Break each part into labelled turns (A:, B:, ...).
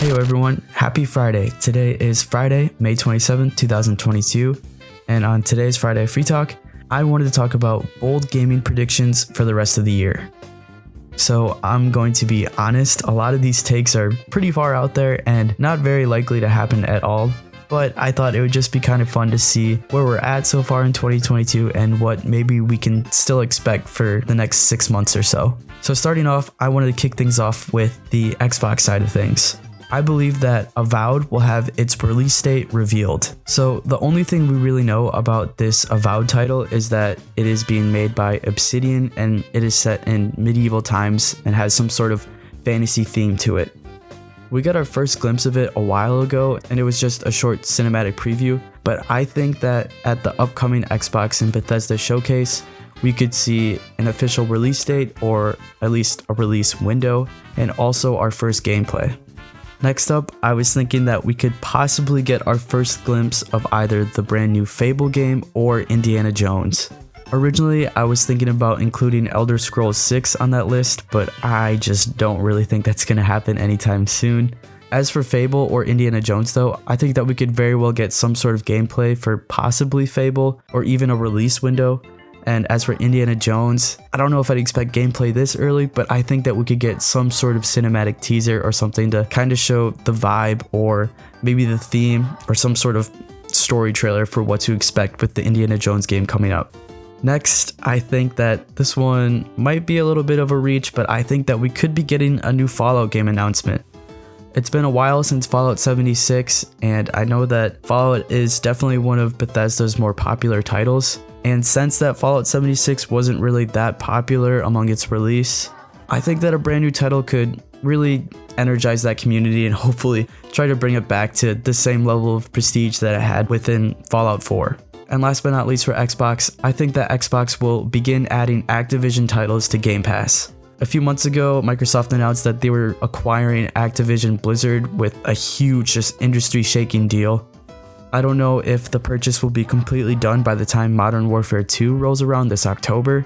A: Hey everyone, happy Friday. Today is Friday, May 27th, 2022, and on today's Friday Free Talk, I wanted to talk about bold gaming predictions for the rest of the year. So I'm going to be honest, a lot of these takes are pretty far out there and not very likely to happen at all, but I thought it would just be kind of fun to see where we're at so far in 2022 and what maybe we can still expect for the next 6 months or so. So starting off, I wanted to kick things off with the Xbox side of things. I believe that Avowed will have its release date revealed. So the only thing we really know about this Avowed title is that it is being made by Obsidian and it is set in medieval times and has some sort of fantasy theme to it. We got our first glimpse of it a while ago and it was just a short cinematic preview, but I think that at the upcoming Xbox and Bethesda showcase, we could see an official release date or at least a release window and also our first gameplay. Next up, I was thinking that we could possibly get our first glimpse of either the brand new Fable game or Indiana Jones. Originally, I was thinking about including Elder Scrolls 6 on that list, but I just don't really think that's going to happen anytime soon. As for Fable or Indiana Jones though, I think that we could very well get some sort of gameplay for possibly Fable or even a release window. And as for Indiana Jones, I don't know if I'd expect gameplay this early, but I think that we could get some sort of cinematic teaser or something to kind of show the vibe or maybe the theme or some sort of story trailer for what to expect with the Indiana Jones game coming up. Next, I think that this one might be a little bit of a reach, but I think that we could be getting a new Fallout game announcement. It's been a while since Fallout 76, and I know that Fallout is definitely one of Bethesda's more popular titles. And since that Fallout 76 wasn't really that popular among its release, I think that a brand new title could really energize that community and hopefully try to bring it back to the same level of prestige that it had within Fallout 4. And last but not least for Xbox, I think that Xbox will begin adding Activision titles to Game Pass. A few months ago, Microsoft announced that they were acquiring Activision Blizzard with a huge, just industry-shaking deal. I don't know if the purchase will be completely done by the time Modern Warfare 2 rolls around this October,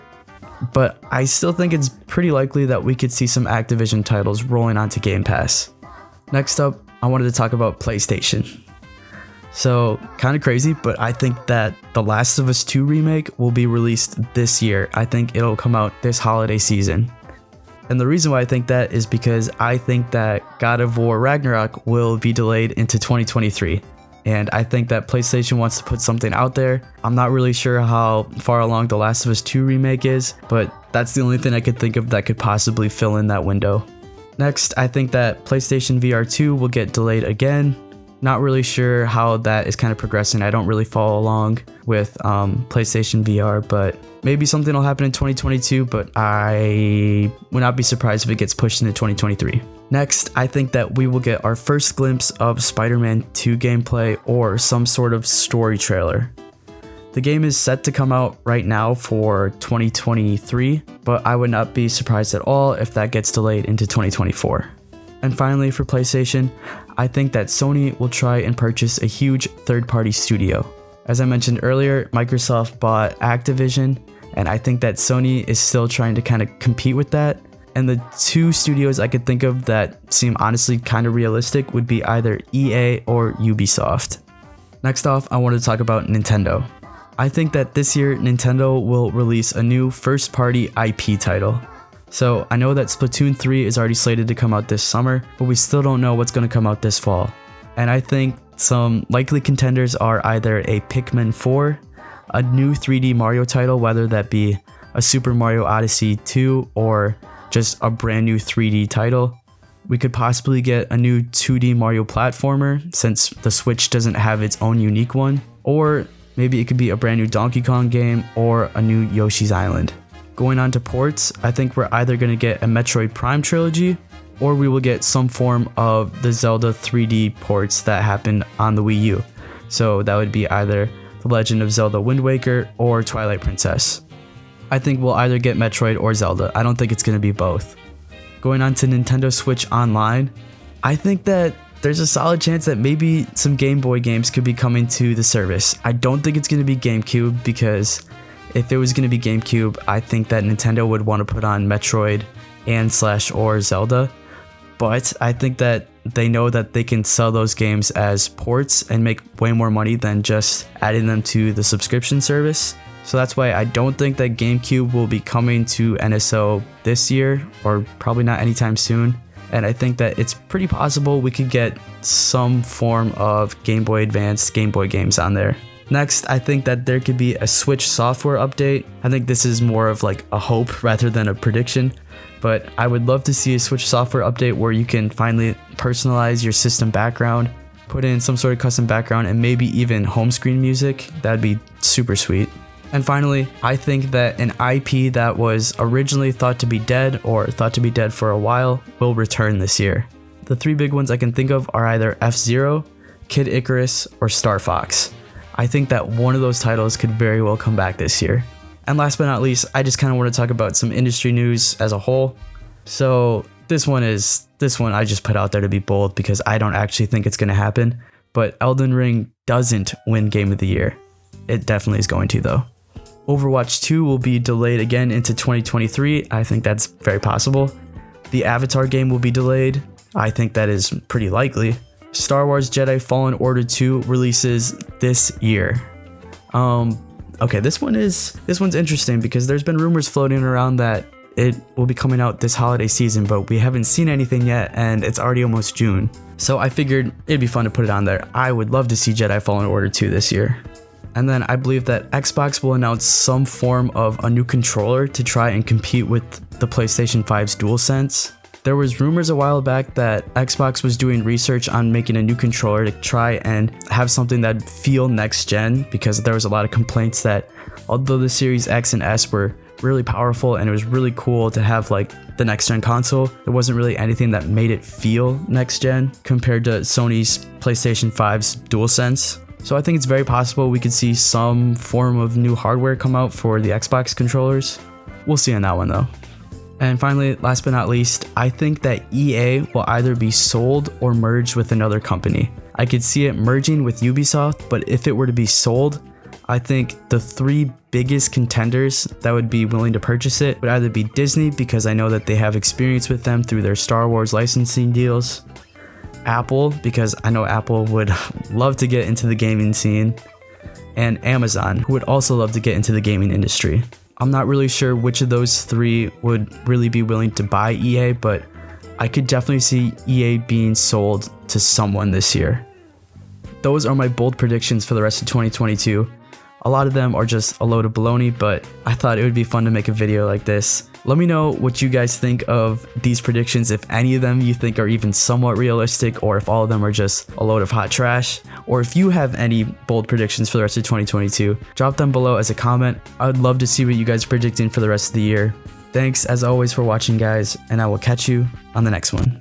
A: but I still think it's pretty likely that we could see some Activision titles rolling onto Game Pass. Next up, I wanted to talk about PlayStation. So, kind of crazy, but I think that The Last of Us 2 remake will be released this year. I think it'll come out this holiday season. And the reason why I think that is because I think that God of War Ragnarok will be delayed into 2023. And I think that PlayStation wants to put something out there. I'm not really sure how far along The Last of Us 2 remake is, but that's the only thing I could think of that could possibly fill in that window. Next, I think that PlayStation VR 2 will get delayed again. Not really sure how that is kind of progressing. I don't really follow along with PlayStation VR, but maybe something will happen in 2022, but I would not be surprised if it gets pushed into 2023. Next, I think that we will get our first glimpse of Spider-Man 2 gameplay or some sort of story trailer. The game is set to come out right now for 2023, but I would not be surprised at all if that gets delayed into 2024. And finally, for PlayStation, I think that Sony will try and purchase a huge third-party studio. As I mentioned earlier, Microsoft bought Activision, and I think that Sony is still trying to kind of compete with that. And the two studios I could think of that seem honestly kind of realistic would be either EA or Ubisoft. Next off, I want to talk about Nintendo. I think that this year Nintendo will release a new first-party IP title. So I know that Splatoon 3 is already slated to come out this summer, but we still don't know what's going to come out this fall. And I think some likely contenders are either a Pikmin 4, a new 3D Mario title, whether that be a Super Mario Odyssey 2 or just a brand new 3D title. We could possibly get a new 2D Mario platformer since the Switch doesn't have its own unique one, or maybe it could be a brand new Donkey Kong game or a new Yoshi's Island. Going on to ports, I think we're either going to get a Metroid Prime trilogy or we will get some form of the Zelda 3D ports that happened on the Wii U. So that would be either The Legend of Zelda Wind Waker or Twilight Princess. I think we'll either get Metroid or Zelda. I don't think it's going to be both. Going on to Nintendo Switch Online, I think that there's a solid chance that maybe some Game Boy games could be coming to the service. I don't think it's going to be GameCube because if it was going to be GameCube, I think that Nintendo would want to put on Metroid and/or Zelda. but I think that they know that they can sell those games as ports and make way more money than just adding them to the subscription service. So that's why I don't think that GameCube will be coming to NSO this year, or probably not anytime soon. And I think that it's pretty possible we could get some form of Game Boy Advance, Game Boy games on there. Next, I think that there could be a Switch software update. I think this is more of like a hope rather than a prediction, but I would love to see a Switch software update where you can finally personalize your system background, put in some sort of custom background, and maybe even home screen music. That'd be super sweet. And finally, I think that an IP that was originally thought to be dead or thought to be dead for a while will return this year. The three big ones I can think of are either F-Zero, Kid Icarus, or Star Fox. I think that one of those titles could very well come back this year. And last but not least, I just kind of want to talk about some industry news as a whole. So this one I just put out there to be bold because I don't actually think it's going to happen, but Elden Ring doesn't win Game of the Year. It definitely is going to though. Overwatch 2 will be delayed again into 2023. I think that's very possible. The Avatar game will be delayed. I think that is pretty likely. Star Wars Jedi Fallen Order 2 releases this year. Okay, this one's interesting because there's been rumors floating around that it will be coming out this holiday season, but we haven't seen anything yet and it's already almost June. So I figured it'd be fun to put it on there. I would love to see Jedi Fallen Order 2 this year. And then I believe that Xbox will announce some form of a new controller to try and compete with the PlayStation 5's DualSense. There was rumors a while back that Xbox was doing research on making a new controller to try and have something that'd feel next gen, because there was a lot of complaints that although the Series X and S were really powerful and it was really cool to have like the next gen console, there wasn't really anything that made it feel next gen compared to Sony's PlayStation 5's DualSense. So I think it's very possible we could see some form of new hardware come out for the Xbox controllers. We'll see on that one though. And finally, last but not least, I think that EA will either be sold or merged with another company. I could see it merging with Ubisoft, but if it were to be sold, I think the three biggest contenders that would be willing to purchase it would either be Disney, because I know that they have experience with them through their Star Wars licensing deals, Apple, because I know Apple would love to get into the gaming scene, and Amazon, who would also love to get into the gaming industry. I'm not really sure which of those three would really be willing to buy EA, but I could definitely see EA being sold to someone this year. Those are my bold predictions for the rest of 2022. A lot of them are just a load of baloney, but I thought it would be fun to make a video like this. Let me know what you guys think of these predictions, if any of them you think are even somewhat realistic, or if all of them are just a load of hot trash, or if you have any bold predictions for the rest of 2022. Drop them below as a comment. I would love to see what you guys are predicting for the rest of the year. Thanks as always for watching, guys, and I will catch you on the next one.